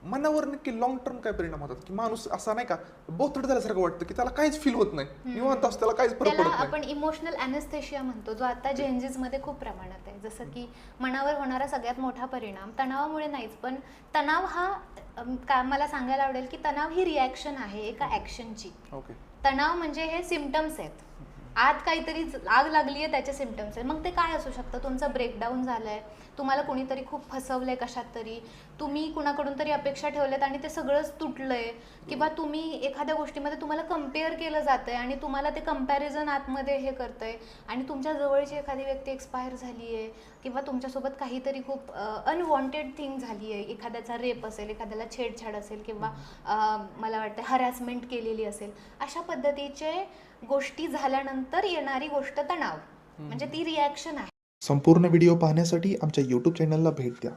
मनावर नक्की long term काय परिणाम होतात की माणूस असा नाही का बोथट झाल्यासारखं वाटतं की त्याला काहीच फील होत नाही, निवांत असतं, त्याला काहीच फरक त्याला पडत नाही. आपण इमोशनल अॅनेस्थेशिया म्हणतो, जो आता जेंजीज मध्ये खूप प्रमाणात आहे. जसं की मनावर होणारा सगळ्यात मोठा परिणाम तणावामुळे नाहीच, पण तणाव हा मला सांगायला आवडेल की तणाव ही रिॲक्शन आहे एका ॲक्शनची. ओके. तणाव म्हणजे हे सिम्पटम्स आहेत, आत काहीतरी आग लागली आहे त्याचे सिम्पटम्स आहेत. मग ते काय असू शकतं? तुमचा ब्रेकडाऊन झालाय, तुम्हाला कोणीतरी खूप फसवलंय कशात तरी, तुम्ही कुणाकडून तरी अपेक्षा ठेवल्यात आणि ते सगळंच तुटलंय, किंवा तुम्ही एखाद्या गोष्टीमध्ये तुम्हाला कम्पेअर केलं जातंय आणि तुम्हाला ते कम्पॅरिझन आतमध्ये हे करतंय, आणि तुमच्या जवळची एखादी व्यक्ती एक्सपायर झाली आहे, किंवा तुमच्यासोबत काहीतरी खूप अनवॉन्टेड थिंग झाली आहे, एखाद्याचा रेप असेल, एखाद्याला छेडछाड असेल, किंवा मला वाटतं हरॅसमेंट केलेली असेल, अशा पद्धतीचे गोष्टी झाल्यानंतर येणारी गोष्ट तणाव म्हणजे ती रिॲक्शन आहे. संपूर्ण व्हिडिओ पाहण्यासाठी आमच्या यूट्यूब चॅनलला भेट द्या.